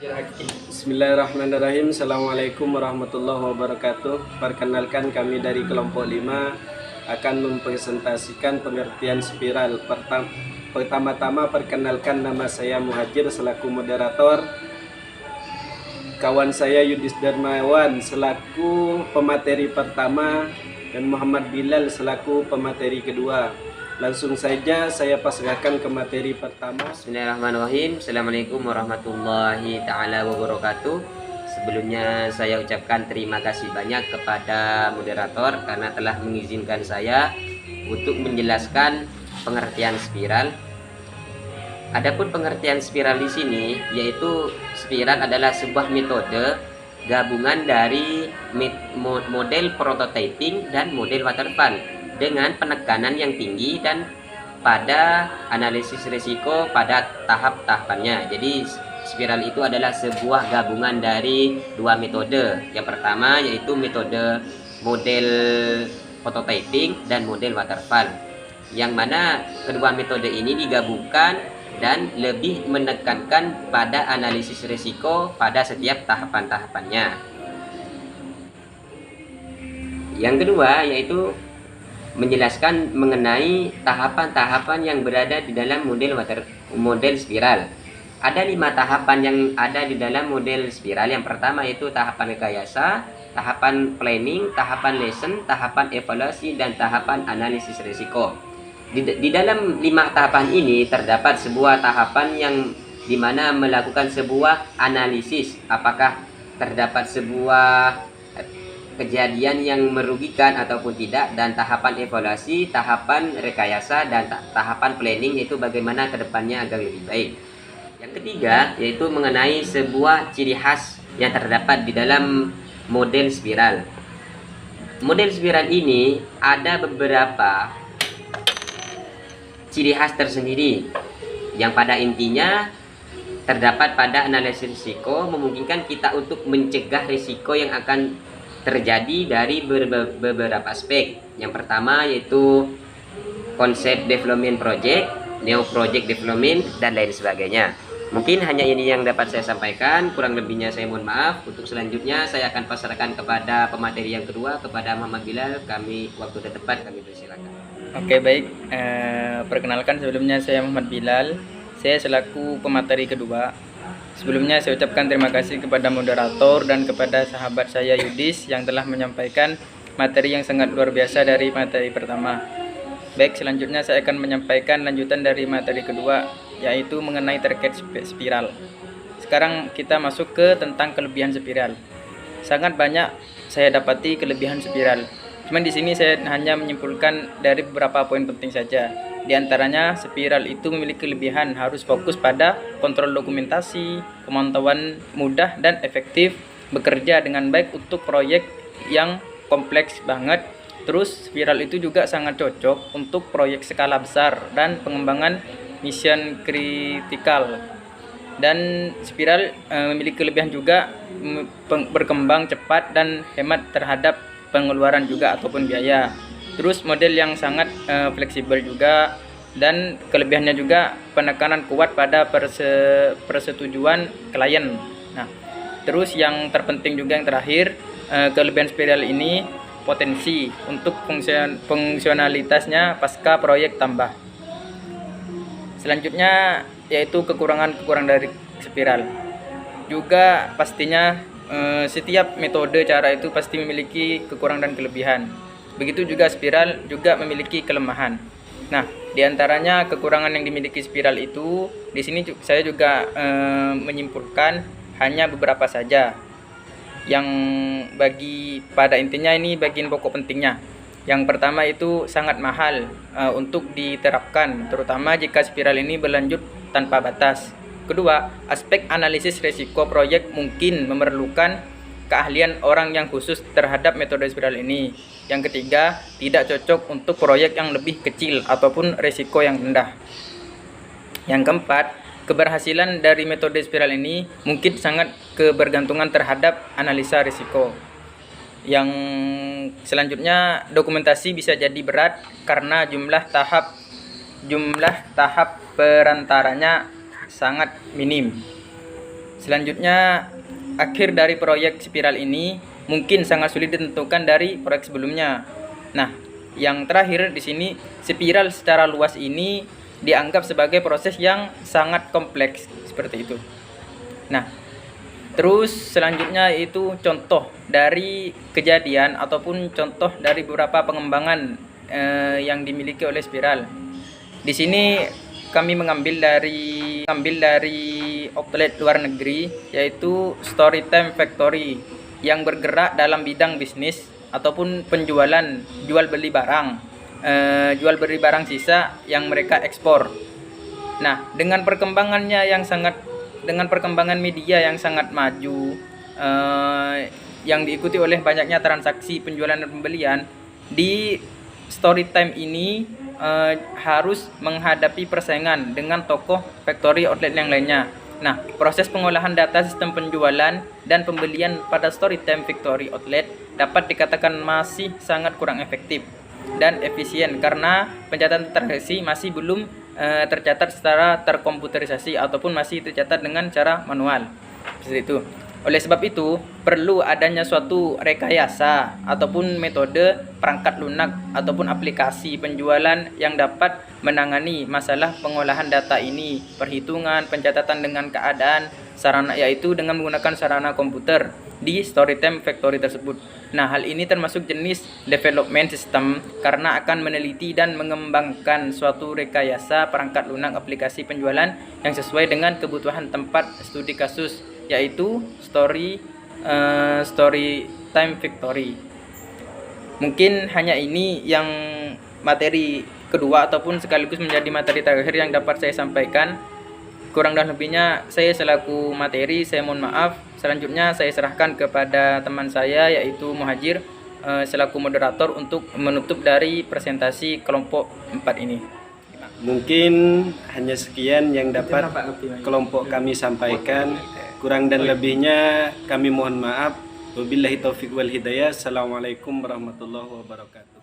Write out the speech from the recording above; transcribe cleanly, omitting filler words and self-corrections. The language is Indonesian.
Bismillahirrahmanirrahim. Assalamualaikum warahmatullahi wabarakatuh. Perkenalkan, kami dari kelompok 5 akan mempresentasikan pengertian spiral. Pertama-tama perkenalkan, nama saya Muhajir selaku moderator. Kawan saya Yudis Darmawan selaku pemateri pertama dan Muhammad Bilal selaku pemateri kedua. Langsung saja saya pasrahkan ke materi pertama. Bismillahirrahmanirrahim. Assalamualaikum warahmatullahi ta'ala wabarakatuh. Sebelumnya saya ucapkan terima kasih banyak kepada moderator karena telah mengizinkan saya untuk menjelaskan pengertian spiral. Adapun pengertian spiral di sini yaitu spiral adalah sebuah metode gabungan dari model prototyping dan model waterfall dengan penekanan yang tinggi dan pada analisis risiko pada tahap-tahapannya. Jadi spiral itu adalah sebuah gabungan dari dua metode. Yang pertama yaitu metode model prototyping dan model waterfall, yang mana kedua metode ini digabungkan dan lebih menekankan pada analisis risiko pada setiap tahapan-tahapannya. Yang kedua yaitu menjelaskan mengenai tahapan-tahapan yang berada di dalam model spiral. Ada 5 tahapan yang ada di dalam model spiral. Yang pertama yaitu tahapan rekayasa, tahapan planning, tahapan lesson, tahapan evaluasi, dan tahapan analisis risiko. Di dalam 5 tahapan ini terdapat sebuah tahapan yang dimana melakukan sebuah analisis apakah terdapat sebuah kejadian yang merugikan ataupun tidak, dan tahapan evaluasi, tahapan rekayasa, dan tahapan planning yaitu bagaimana kedepannya agar lebih baik. Yang ketiga yaitu mengenai sebuah ciri khas yang terdapat di dalam model spiral. Model spiral ini ada beberapa ciri khas tersendiri yang pada intinya terdapat pada analisis risiko, memungkinkan kita untuk mencegah risiko yang akan terjadi dari beberapa aspek. Yang pertama yaitu konsep development project, neo project development, dan lain sebagainya. Mungkin hanya ini yang dapat saya sampaikan, kurang lebihnya saya mohon maaf. Untuk selanjutnya saya akan pasarkan kepada pemateri yang kedua, kepada Muhammad Bilal. Waktu tepat kami persilakan. Oke, baik. Perkenalkan, sebelumnya saya Muhammad Bilal. Saya selaku pemateri kedua. Sebelumnya saya ucapkan terima kasih kepada moderator dan kepada sahabat saya Yudis yang telah menyampaikan materi yang sangat luar biasa dari materi pertama. Baik, selanjutnya saya akan menyampaikan lanjutan dari materi kedua, yaitu mengenai terkait spiral. Sekarang kita masuk ke tentang kelebihan spiral. Sangat banyak saya dapati kelebihan spiral. Cuman di sini saya hanya menyimpulkan dari beberapa poin penting saja. Di antaranya, spiral itu memiliki kelebihan harus fokus pada kontrol dokumentasi, pemantauan mudah dan efektif, bekerja dengan baik untuk proyek yang kompleks banget. Terus spiral itu juga sangat cocok untuk proyek skala besar dan pengembangan mission kritikal. Dan spiral memiliki kelebihan juga berkembang cepat dan hemat terhadap pengeluaran juga ataupun biaya. Terus model yang sangat fleksibel juga, dan kelebihannya juga penekanan kuat pada persetujuan klien. Nah, terus yang terpenting juga yang terakhir, kelebihan spiral ini potensi untuk fungsionalitasnya pasca proyek tambah. Selanjutnya yaitu kekurangan dari spiral. Juga pastinya setiap metode cara itu pasti memiliki kekurangan dan kelebihan. Begitu juga spiral juga memiliki kelemahan. Nah, diantaranya kekurangan yang dimiliki spiral itu, di sini saya juga menyimpulkan hanya beberapa saja. Yang pada intinya ini bagian pokok pentingnya. Yang pertama itu sangat mahal untuk diterapkan, terutama jika spiral ini berlanjut tanpa batas. Kedua, aspek analisis risiko proyek mungkin memerlukan keahlian orang yang khusus terhadap metode spiral ini. Yang ketiga, tidak cocok untuk proyek yang lebih kecil ataupun risiko yang rendah. Yang keempat, keberhasilan dari metode spiral ini mungkin sangat kebergantungan terhadap analisa risiko. Yang selanjutnya, dokumentasi bisa jadi berat karena jumlah tahap perantaranya sangat minim. Selanjutnya, akhir dari proyek spiral ini mungkin sangat sulit ditentukan dari proyek sebelumnya. Nah, yang terakhir di sini, spiral secara luas ini dianggap sebagai proses yang sangat kompleks seperti itu. Nah, terus selanjutnya itu contoh dari kejadian ataupun contoh dari beberapa pengembangan yang dimiliki oleh spiral. Di sini kami mengambil dari outlet luar negeri, yaitu Storytime Factory yang bergerak dalam bidang bisnis ataupun penjualan jual beli barang sisa yang mereka ekspor. Nah, dengan perkembangan media yang sangat maju, yang diikuti oleh banyaknya transaksi penjualan dan pembelian, di Storytime ini harus menghadapi persaingan dengan toko factory outlet yang lainnya. Nah, proses pengolahan data sistem penjualan dan pembelian pada Storytime Factory Outlet dapat dikatakan masih sangat kurang efektif dan efisien karena pencatatan transaksi masih belum tercatat secara terkomputerisasi ataupun masih tercatat dengan cara manual. Seperti itu. Oleh sebab itu, perlu adanya suatu rekayasa ataupun metode perangkat lunak ataupun aplikasi penjualan yang dapat menangani masalah pengolahan data ini, perhitungan, pencatatan dengan keadaan, sarana yaitu dengan menggunakan sarana komputer di Storytime Factory tersebut. Nah, hal ini termasuk jenis development system karena akan meneliti dan mengembangkan suatu rekayasa perangkat lunak aplikasi penjualan yang sesuai dengan kebutuhan tempat studi kasus, yaitu Storytime Factory. Mungkin hanya ini yang materi kedua ataupun sekaligus menjadi materi terakhir yang dapat saya sampaikan. Kurang dan lebihnya saya selaku materi, saya mohon maaf. Selanjutnya saya serahkan kepada teman saya yaitu Muhajir selaku moderator untuk menutup dari presentasi kelompok 4 ini. Mungkin hanya sekian yang dapat kelompok kami sampaikan. Kurang dan lebihnya kami mohon maaf. Wabillahi taufiq wal hidayah. Assalamualaikum warahmatullahi wabarakatuh.